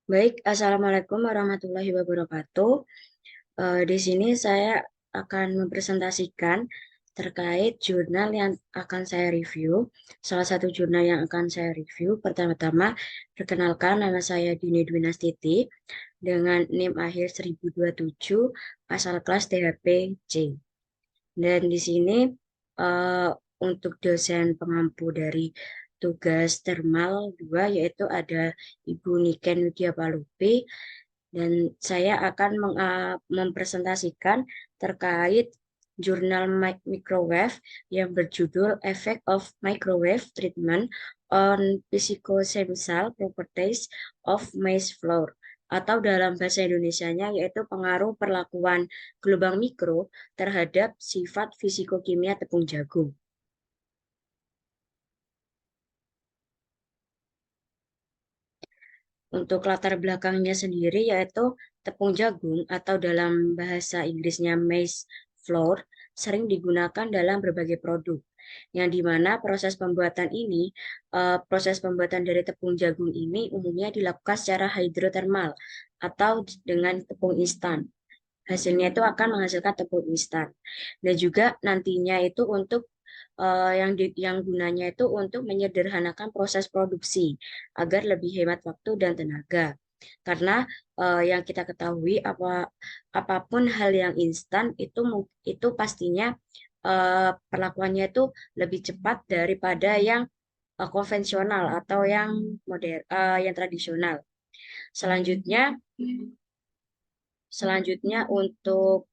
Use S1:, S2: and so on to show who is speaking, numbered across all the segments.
S1: Baik, Assalamualaikum warahmatullahi wabarakatuh. Di sini saya akan mempresentasikan terkait jurnal yang akan saya review. Salah satu jurnal yang akan saya review, pertama-tama, perkenalkan nama saya Dini Dwinastiti dengan NIM akhir 1027, asal kelas THP C. Dan di sini eh, untuk dosen pengampu dari tugas Thermal 2 yaitu ada Ibu Niken Widya Palupi, dan saya akan mempresentasikan terkait jurnal microwave yang berjudul Effect of Microwave Treatment on Psychosocial Properties of Maize Flour, atau dalam bahasa Indonesianya yaitu pengaruh perlakuan gelombang mikro terhadap sifat fisikokimia tepung jagung. Untuk latar belakangnya sendiri yaitu tepung jagung atau dalam bahasa Inggrisnya maize flour sering digunakan dalam berbagai produk. Yang dimana proses pembuatan dari tepung jagung ini umumnya dilakukan secara hidrotermal atau dengan tepung instan. Hasilnya itu akan menghasilkan tepung instan. Dan juga nantinya itu untuk yang gunanya itu untuk menyederhanakan proses produksi agar lebih hemat waktu dan tenaga. Karena yang kita ketahui apapun hal yang instan itu pastinya perlakuannya itu lebih cepat daripada yang konvensional atau yang yang tradisional. Selanjutnya Selanjutnya untuk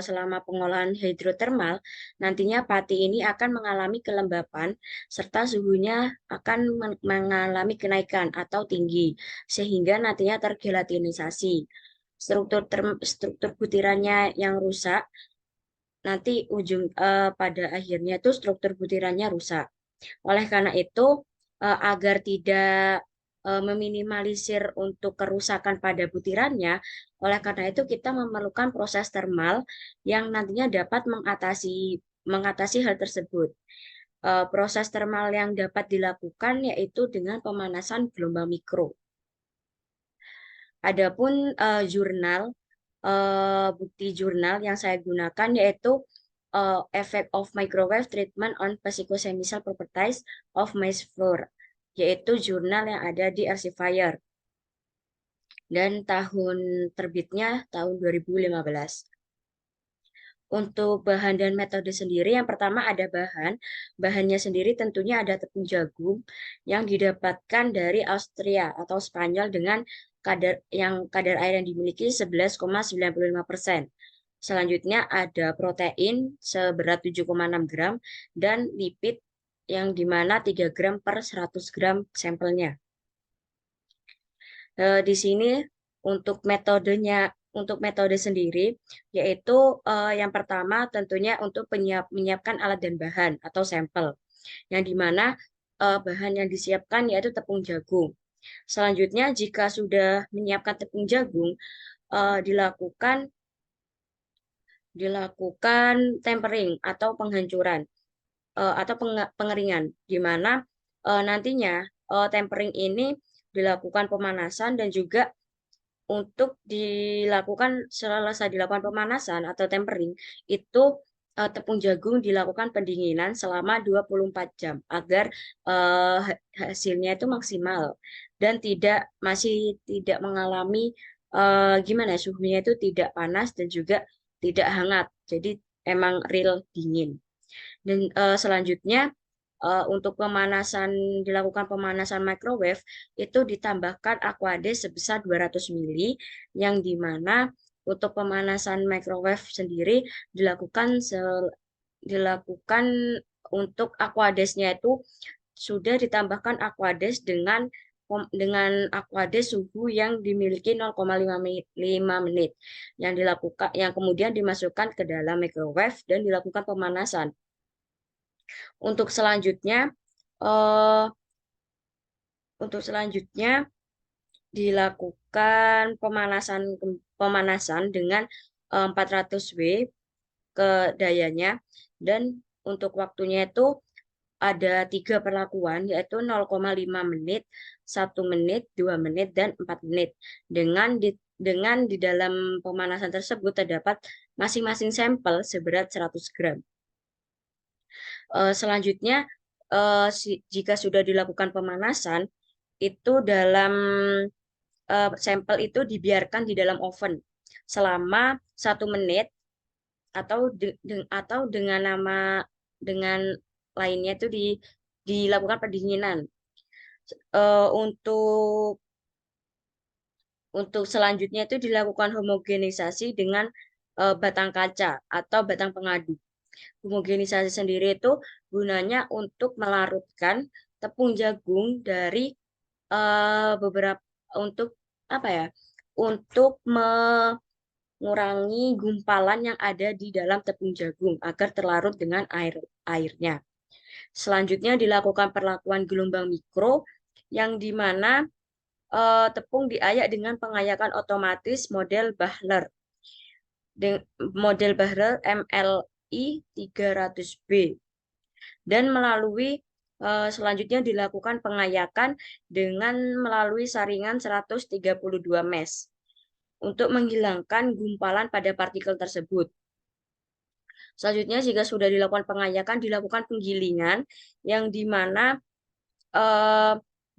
S1: selama pengolahan hidrotermal, nantinya pati ini akan mengalami kelembapan serta suhunya akan mengalami kenaikan atau tinggi sehingga nantinya tergelatinisasi. Struktur butirannya yang rusak, nanti pada akhirnya itu struktur butirannya rusak. Oleh karena itu, agar tidak meminimalisir untuk kerusakan pada butirannya, oleh karena itu kita memerlukan proses termal yang nantinya dapat mengatasi hal tersebut. Proses termal yang dapat dilakukan yaitu dengan pemanasan gelombang mikro. Adapun bukti jurnal yang saya gunakan yaitu Effect of Microwave Treatment on Physicochemical Properties of Maize Flour, yaitu jurnal yang ada di Elsevier dan tahun terbitnya tahun 2015. Untuk bahan dan metode sendiri, yang pertama ada bahannya sendiri tentunya ada tepung jagung yang didapatkan dari Austria atau Spanyol dengan kadar air yang dimiliki 11,95%. Selanjutnya ada protein seberat 7,6 gram dan lipid yang dimana 3 gram per 100 gram sampelnya. Di sini untuk metode sendiri, yaitu yang pertama tentunya untuk menyiapkan alat dan bahan atau sampel, yang dimana bahan yang disiapkan yaitu tepung jagung. Selanjutnya, jika sudah menyiapkan tepung jagung, dilakukan tempering atau penghancuran atau pengeringan, di mana nantinya tempering ini dilakukan pemanasan dan juga untuk selesai dilakukan pemanasan atau tempering, itu tepung jagung dilakukan pendinginan selama 24 jam agar hasilnya itu maksimal dan masih tidak mengalami gimana suhunya itu tidak panas dan juga tidak hangat. Jadi emang real dingin. Dan selanjutnya untuk dilakukan pemanasan microwave itu ditambahkan aquades sebesar 200 mili, yang dimana untuk pemanasan microwave sendiri dilakukan untuk aquadesnya itu sudah ditambahkan aquades dengan aquades suhu yang dimiliki 0,5 menit yang kemudian dimasukkan ke dalam microwave dan dilakukan pemanasan. Untuk selanjutnya eh, untuk selanjutnya dilakukan pemanasan dengan 400 W ke dayanya, dan untuk waktunya itu ada 3 perlakuan, yaitu 0,5 menit, 1 menit, 2 menit, dan 4 menit. Dengan di dalam pemanasan tersebut terdapat masing-masing sampel seberat 100 gram. Selanjutnya, jika sudah dilakukan pemanasan, itu dalam sampel itu dibiarkan di dalam oven selama 1 menit atau dengan lainnya itu dilakukan pendinginan. Untuk selanjutnya itu dilakukan homogenisasi dengan batang kaca atau batang pengadu. Homogenisasi sendiri itu gunanya untuk melarutkan tepung jagung dari beberapa untuk apa ya? Untuk mengurangi gumpalan yang ada di dalam tepung jagung agar terlarut dengan airnya. Selanjutnya dilakukan perlakuan gelombang mikro yang dimana tepung diayak dengan pengayakan otomatis model Bahler. Model Bahler MLI 300B. Dan selanjutnya dilakukan pengayakan dengan melalui saringan 132 mesh untuk menghilangkan gumpalan pada partikel tersebut. Selanjutnya, jika sudah dilakukan pengayakan, dilakukan penggilingan yang dimana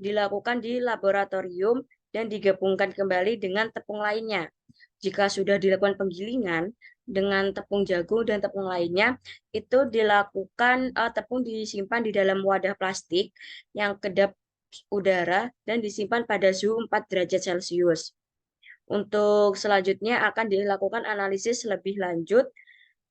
S1: dilakukan di laboratorium dan digabungkan kembali dengan tepung lainnya. Jika sudah dilakukan penggilingan dengan tepung jagung dan tepung lainnya, itu dilakukan tepung disimpan di dalam wadah plastik yang kedap udara dan disimpan pada suhu 4 derajat Celcius. Untuk selanjutnya akan dilakukan analisis lebih lanjut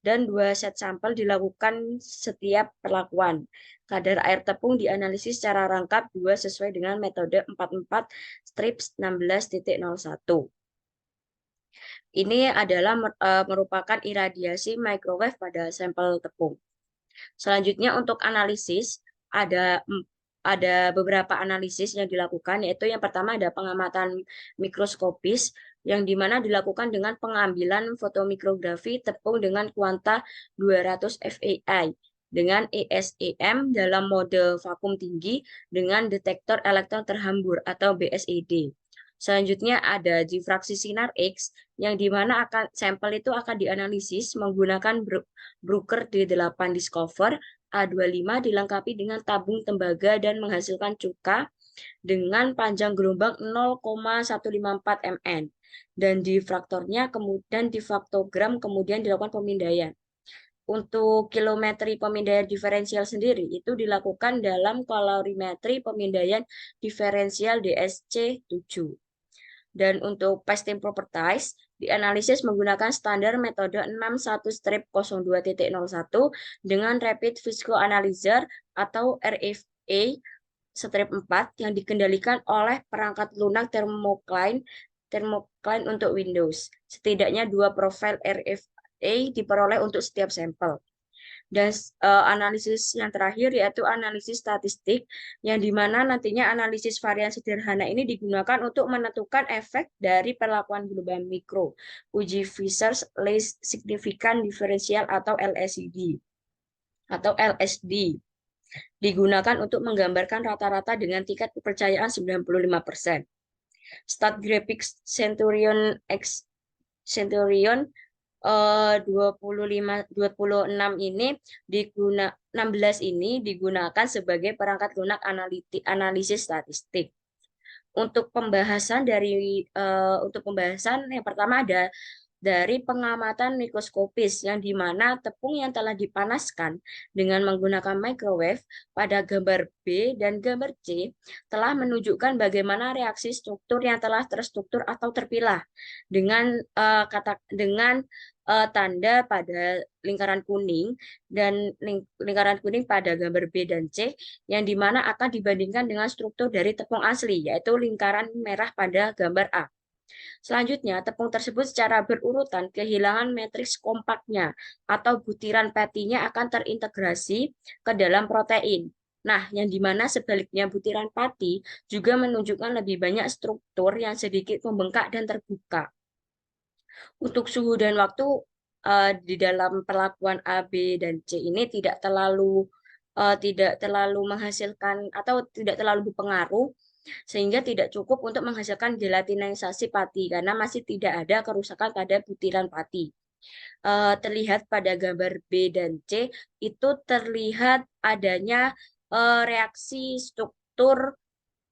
S1: dan 2 set sampel dilakukan setiap perlakuan. Kadar air tepung dianalisis secara rangkap 2 sesuai dengan metode 44 strips 16.01. Ini adalah merupakan iradiasi microwave pada sampel tepung. Selanjutnya untuk analisis ada beberapa analisis yang dilakukan, yaitu yang pertama ada pengamatan mikroskopis yang dimana dilakukan dengan pengambilan fotomikrografi tepung dengan kuanta 200 FAI dengan ESEM dalam mode vakum tinggi dengan detektor elektron terhambur atau BSED. Selanjutnya ada difraksi sinar X yang dimana sampel itu akan dianalisis menggunakan Bruker D8 Discover A25 dilengkapi dengan tabung tembaga dan menghasilkan cuka dengan panjang gelombang 0,154 mN. Dan difraktornya kemudian difaktogram kemudian dilakukan pemindaian. Untuk kilometri pemindaian diferensial sendiri itu dilakukan dalam kalorimetri pemindaian diferensial DSC 7. Dan untuk pasting properties dianalisis menggunakan standar metode 61-02.01 dengan Rapid Viscoanalyzer atau RFA strip 4 yang dikendalikan oleh perangkat lunak thermocline untuk Windows. Setidaknya 2 profil RFA diperoleh untuk setiap sampel. Dan analisis yang terakhir yaitu analisis statistik yang dimana nantinya analisis varian sederhana ini digunakan untuk menentukan efek dari perlakuan gelombang mikro, uji Fisher's least significant differential atau LSD digunakan untuk menggambarkan rata-rata dengan tingkat kepercayaan 95%. StatGraphics Centurion 26 ini 16 ini digunakan sebagai perangkat lunak analisis statistik. Untuk pembahasan yang pertama ada dari pengamatan mikroskopis yang dimana tepung yang telah dipanaskan dengan menggunakan microwave pada gambar B dan gambar C telah menunjukkan bagaimana reaksi struktur yang telah terstruktur atau terpilah dengan tanda pada lingkaran kuning dan lingkaran kuning pada gambar B dan C yang dimana akan dibandingkan dengan struktur dari tepung asli yaitu lingkaran merah pada gambar A. Selanjutnya, tepung tersebut secara berurutan kehilangan matriks kompaknya atau butiran patinya akan terintegrasi ke dalam protein. Nah, yang dimana sebaliknya butiran pati juga menunjukkan lebih banyak struktur yang sedikit membengkak dan terbuka. Untuk suhu dan waktu di dalam perlakuan A, B, dan C ini tidak terlalu tidak terlalu menghasilkan atau tidak terlalu berpengaruh sehingga tidak cukup untuk menghasilkan gelatinisasi pati karena masih tidak ada kerusakan pada butiran pati. Terlihat pada gambar B dan C itu terlihat adanya reaksi struktur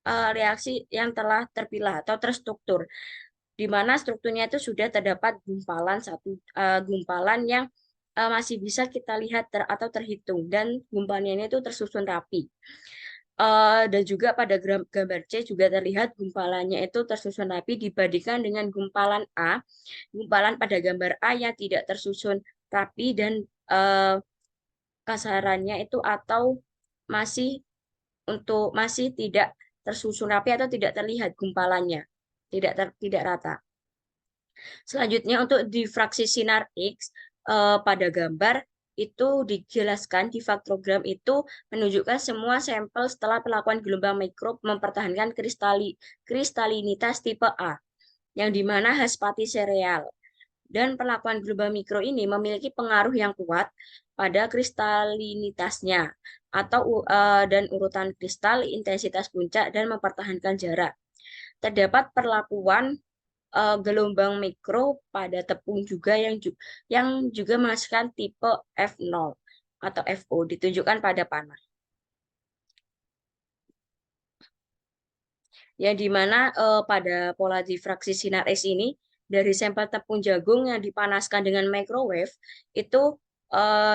S1: reaksi yang telah terpilah atau terstruktur di mana strukturnya itu sudah terdapat gumpalan yang masih bisa kita lihat atau terhitung dan gumpalannya ini itu tersusun rapi. Dan juga pada gambar C juga terlihat gumpalannya itu tersusun rapi dibandingkan dengan gumpalan A. Gumpalan pada gambar A yang tidak tersusun rapi dan kasarannya itu atau masih masih tidak tersusun rapi atau tidak terlihat gumpalannya, tidak rata. Selanjutnya untuk difraksi sinar X pada gambar itu dijelaskan di faktogram itu menunjukkan semua sampel setelah perlakuan gelombang mikro mempertahankan kristalinitas tipe A, yang dimana Hespati sereal. Dan perlakuan gelombang mikro ini memiliki pengaruh yang kuat pada kristalinitasnya dan urutan kristal, intensitas puncak, dan mempertahankan jarak. Terdapat perlakuan gelombang mikro pada tepung juga yang juga menghasilkan tipe F0 atau FO ditunjukkan pada panah. Yang dimana pada pola difraksi sinar X ini dari sampel tepung jagung yang dipanaskan dengan microwave itu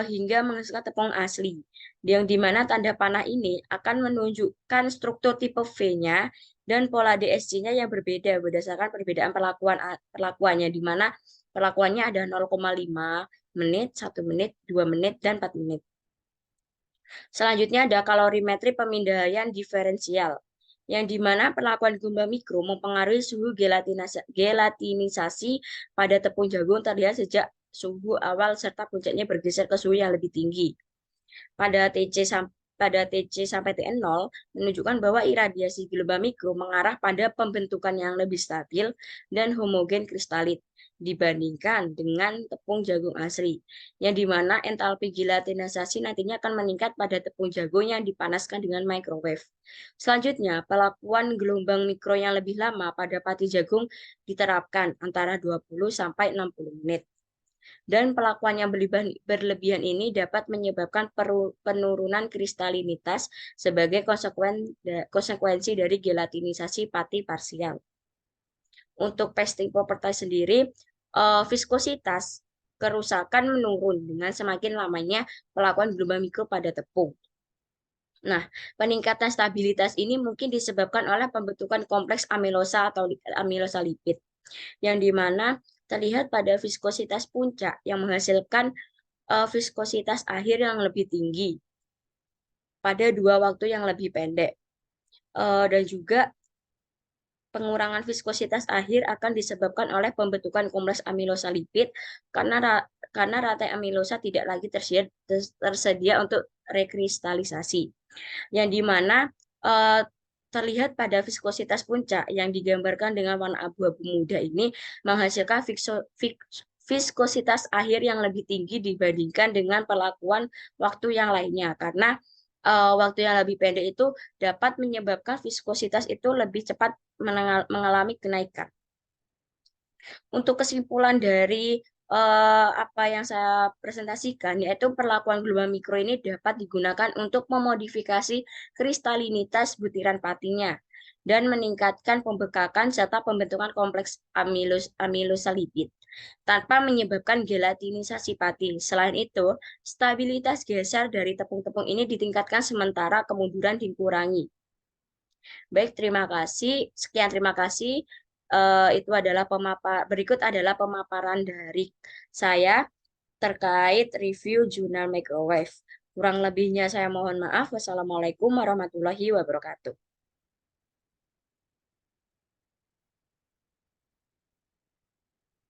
S1: hingga menghasilkan tepung asli. Yang dimana tanda panah ini akan menunjukkan struktur tipe V-nya dan pola DSC-nya yang berbeda berdasarkan perbedaan perlakuannya, di mana perlakuannya ada 0,5 menit, 1 menit, 2 menit, dan 4 menit. Selanjutnya ada kalorimetri pemindaian diferensial, yang dimana perlakuan gelombang mikro mempengaruhi suhu gelatinisasi pada tepung jagung terlihat sejak suhu awal serta puncaknya bergeser ke suhu yang lebih tinggi. Pada TC sampai TN0 menunjukkan bahwa iradiasi gelombang mikro mengarah pada pembentukan yang lebih stabil dan homogen kristalit dibandingkan dengan tepung jagung asli, yang dimana entalpi gelatinisasi nantinya akan meningkat pada tepung jagung yang dipanaskan dengan microwave. Selanjutnya, perlakuan gelombang mikro yang lebih lama pada pati jagung diterapkan antara 20 sampai 60 menit. Dan perlakuan yang berlebihan ini dapat menyebabkan penurunan kristalinitas sebagai konsekuensi dari gelatinisasi pati parsial. Untuk pasting property sendiri, viskositas kerusakan menurun dengan semakin lamanya perlakuan gelombang mikro pada tepung. Nah, peningkatan stabilitas ini mungkin disebabkan oleh pembentukan kompleks amilosa atau amilosa lipid, yang dimana terlihat pada viskositas puncak yang menghasilkan viskositas akhir yang lebih tinggi pada dua waktu yang lebih pendek. Dan juga pengurangan viskositas akhir akan disebabkan oleh pembentukan kompleks amilosa lipid karena rantai amilosa tidak lagi tersedia untuk rekristalisasi, yang dimana terlihat pada viskositas puncak yang digambarkan dengan warna abu-abu muda ini menghasilkan viskositas akhir yang lebih tinggi dibandingkan dengan perlakuan waktu yang lainnya, karena waktu yang lebih pendek itu dapat menyebabkan viskositas itu lebih cepat mengalami kenaikan. Untuk kesimpulan dari apa yang saya presentasikan, yaitu perlakuan gelombang mikro ini dapat digunakan untuk memodifikasi kristalinitas butiran patinya dan meningkatkan pembekakan serta pembentukan kompleks amilosa lipid tanpa menyebabkan gelatinisasi pati. Selain itu, stabilitas geser dari tepung-tepung ini ditingkatkan sementara kemunduran dikurangi. Baik, terima kasih. Sekian, terima kasih. Itu adalah berikut adalah pemaparan dari saya terkait review jurnal microwave. Kurang lebihnya saya mohon maaf. Wassalamualaikum warahmatullahi wabarakatuh.